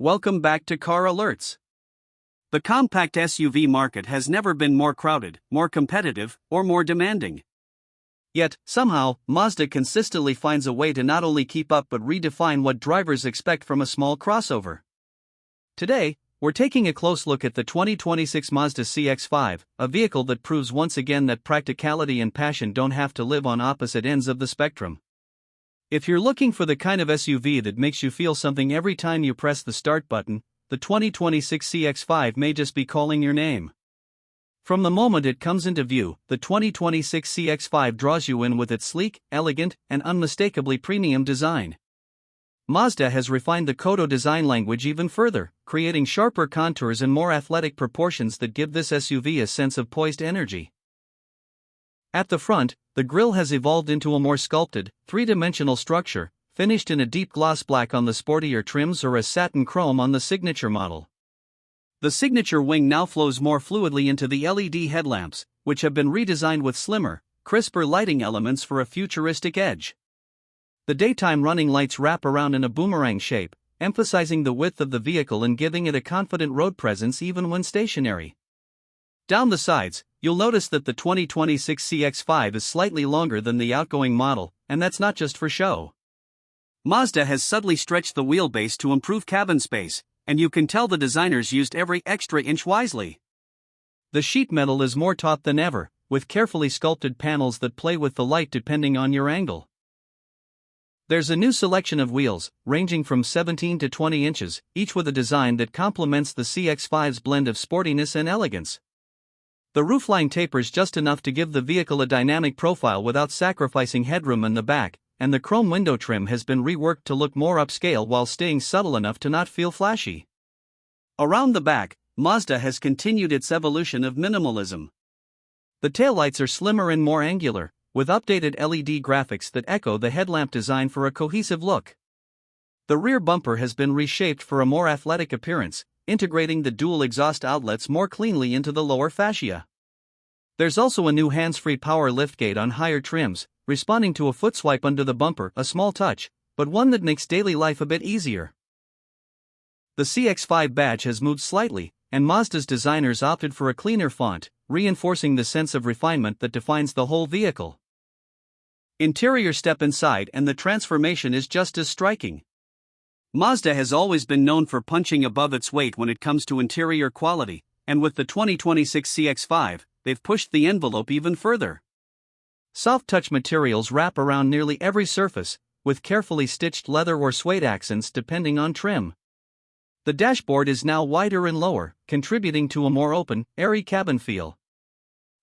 welcome back to Car Alerts. The compact SUV market has never been more crowded, more competitive, or more demanding. Yet, somehow, Mazda consistently finds a way to not only keep up but redefine what drivers expect from a small crossover. Today, we're taking a close look at the 2026 Mazda CX-5, a vehicle that proves once again that practicality and passion don't have to live on opposite ends of the spectrum. If you're looking for the kind of SUV that makes you feel something every time you press the start button, the 2026 CX-5 may just be calling your name. From the moment it comes into view, the 2026 CX-5 draws you in with its sleek, elegant, and unmistakably premium design. Mazda has refined the Kodo design language even further, creating sharper contours and more athletic proportions that give this SUV a sense of poised energy. At the front, the grille has evolved into a more sculpted, three-dimensional structure, finished in a deep gloss black on the sportier trims or a satin chrome on the signature model. The signature wing now flows more fluidly into the LED headlamps, which have been redesigned with slimmer, crisper lighting elements for a futuristic edge. The daytime running lights wrap around in a boomerang shape, emphasizing the width of the vehicle and giving it a confident road presence even when stationary. Down the sides, you'll notice that the 2026 CX-5 is slightly longer than the outgoing model, and that's not just for show. Mazda has subtly stretched the wheelbase to improve cabin space, and you can tell the designers used every extra inch wisely. The sheet metal is more taut than ever, with carefully sculpted panels that play with the light depending on your angle. There's a new selection of wheels, ranging from 17 to 20 inches, each with a design that complements the CX-5's blend of sportiness and elegance. The roofline tapers just enough to give the vehicle a dynamic profile without sacrificing headroom in the back, and the chrome window trim has been reworked to look more upscale while staying subtle enough to not feel flashy. Around the back, Mazda has continued its evolution of minimalism. The taillights are slimmer and more angular, with updated LED graphics that echo the headlamp design for a cohesive look. The rear bumper has been reshaped for a more athletic appearance, integrating the dual exhaust outlets more cleanly into the lower fascia. There's also a new hands-free power liftgate on higher trims, responding to a foot swipe under the bumper, a small touch, but one that makes daily life a bit easier. The CX-5 badge has moved slightly, and Mazda's designers opted for a cleaner font, reinforcing the sense of refinement that defines the whole vehicle. Interior: step inside and the transformation is just as striking. Mazda has always been known for punching above its weight when it comes to interior quality, and with the 2026 CX-5, they've pushed the envelope even further. Soft touch materials wrap around nearly every surface, with carefully stitched leather or suede accents depending on trim. The dashboard is now wider and lower, contributing to a more open, airy cabin feel.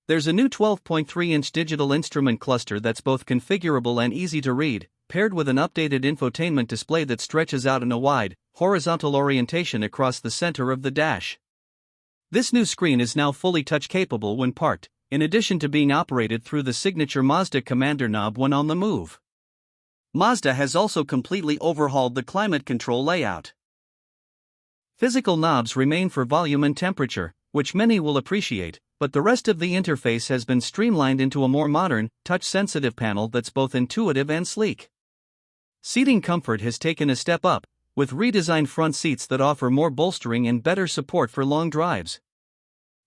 There's a new 12.3-inch digital instrument cluster that's both configurable and easy to read, paired with an updated infotainment display that stretches out in a wide, horizontal orientation across the center of the dash. This new screen is now fully touch-capable when parked, in addition to being operated through the signature Mazda commander knob when on the move. Mazda has also completely overhauled the climate control layout. Physical knobs remain for volume and temperature, which many will appreciate, but the rest of the interface has been streamlined into a more modern, touch-sensitive panel that's both intuitive and sleek. Seating comfort has taken a step up, with redesigned front seats that offer more bolstering and better support for long drives.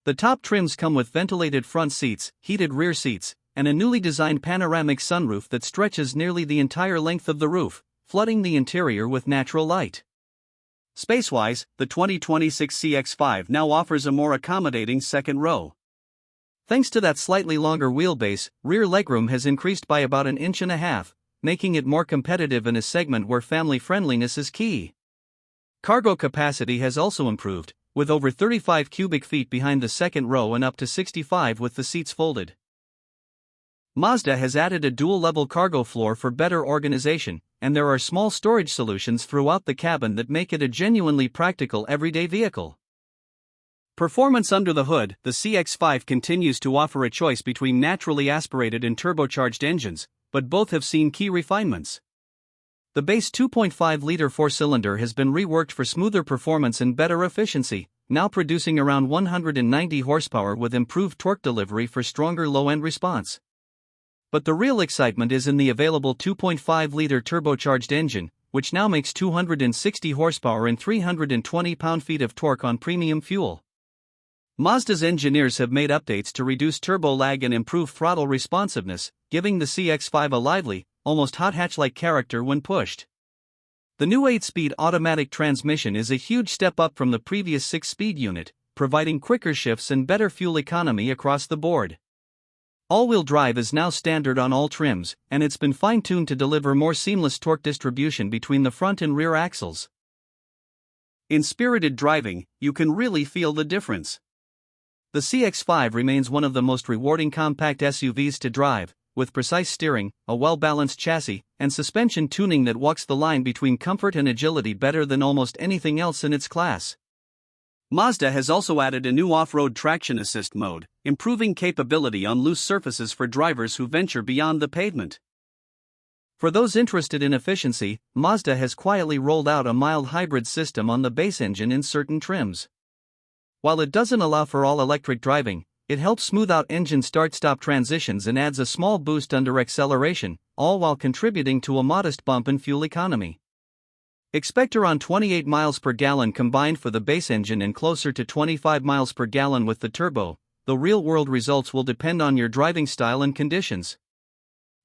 The top trims come with ventilated front seats, heated rear seats, and a newly designed panoramic sunroof that stretches nearly the entire length of the roof, flooding the interior with natural light. Space-wise, the 2026 CX-5 now offers a more accommodating second row. Thanks to that slightly longer wheelbase, rear legroom has increased by about 1.5 inches, making it more competitive in a segment where family friendliness is key. Cargo capacity has also improved, with over 35 cubic feet behind the second row and up to 65 with the seats folded. Mazda has added a dual-level cargo floor for better organization, and there are small storage solutions throughout the cabin that make it a genuinely practical everyday vehicle. Performance under the hood: the CX-5 continues to offer a choice between naturally aspirated and turbocharged engines, but both have seen key refinements. The base 2.5-liter four-cylinder has been reworked for smoother performance and better efficiency, now producing around 190 horsepower with improved torque delivery for stronger low-end response. But the real excitement is in the available 2.5-liter turbocharged engine, which now makes 260 horsepower and 320 pound-feet of torque on premium fuel. Mazda's engineers have made updates to reduce turbo lag and improve throttle responsiveness, giving the CX-5 a lively, almost hot hatch-like character when pushed. The new 8-speed automatic transmission is a huge step up from the previous 6-speed unit, providing quicker shifts and better fuel economy across the board. All-wheel drive is now standard on all trims, and it's been fine-tuned to deliver more seamless torque distribution between the front and rear axles. In spirited driving, you can really feel the difference. The CX-5 remains one of the most rewarding compact SUVs to drive, with precise steering, a well-balanced chassis, and suspension tuning that walks the line between comfort and agility better than almost anything else in its class. Mazda has also added a new off-road traction assist mode, improving capability on loose surfaces for drivers who venture beyond the pavement. For those interested in efficiency, Mazda has quietly rolled out a mild hybrid system on the base engine in certain trims. While it doesn't allow for all-electric driving, it helps smooth out engine start-stop transitions and adds a small boost under acceleration, all while contributing to a modest bump in fuel economy. Expect around 28 miles per gallon combined for the base engine and closer to 25 miles per gallon with the turbo, though real-world results will depend on your driving style and conditions.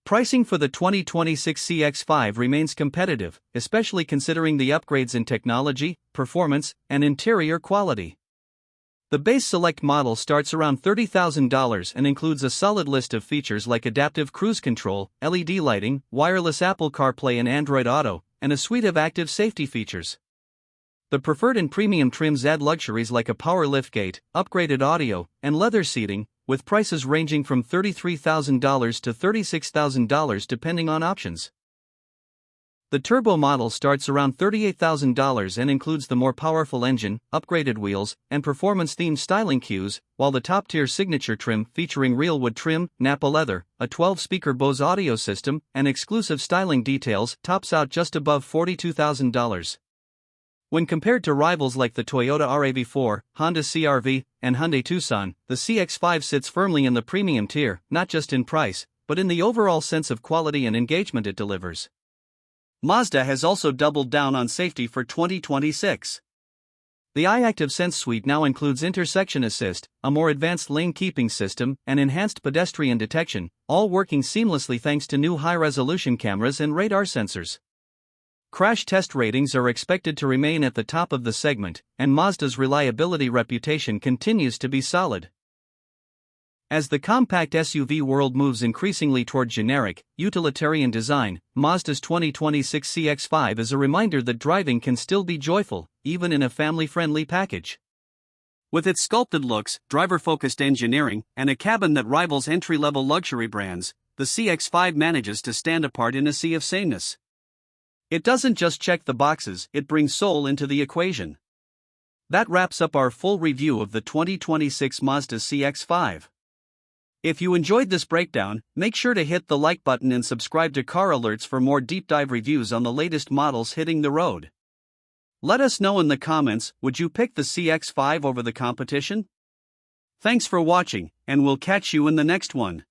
Pricing for the 2026 CX-5 remains competitive, especially considering the upgrades in technology, performance, and interior quality. The base Select model starts around $30,000 and includes a solid list of features like adaptive cruise control, LED lighting, wireless Apple CarPlay and Android Auto, and a suite of active safety features. The preferred and premium trims add luxuries like a power liftgate, upgraded audio, and leather seating, with prices ranging from $33,000 to $36,000 depending on options. The turbo model starts around $38,000 and includes the more powerful engine, upgraded wheels, and performance-themed styling cues, while the top-tier signature trim featuring real wood trim, Napa leather, a 12-speaker Bose audio system, and exclusive styling details tops out just above $42,000. When compared to rivals like the Toyota RAV4, Honda CR-V, and Hyundai Tucson, the CX-5 sits firmly in the premium tier, not just in price, but in the overall sense of quality and engagement it delivers. Mazda has also doubled down on safety for 2026. The iActive Sense suite now includes intersection assist, a more advanced lane-keeping system, and enhanced pedestrian detection, all working seamlessly thanks to new high-resolution cameras and radar sensors. Crash test ratings are expected to remain at the top of the segment, and Mazda's reliability reputation continues to be solid. As the compact SUV world moves increasingly toward generic, utilitarian design, Mazda's 2026 CX-5 is a reminder that driving can still be joyful, even in a family-friendly package. With its sculpted looks, driver-focused engineering, and a cabin that rivals entry-level luxury brands, the CX-5 manages to stand apart in a sea of sameness. It doesn't just check the boxes, it brings soul into the equation. That wraps up our full review of the 2026 Mazda CX-5. If you enjoyed this breakdown, make sure to hit the like button and subscribe to Car Alerts for more deep dive reviews on the latest models hitting the road. Let us know in the comments, would you pick the CX-5 over the competition? Thanks for watching, and we'll catch you in the next one.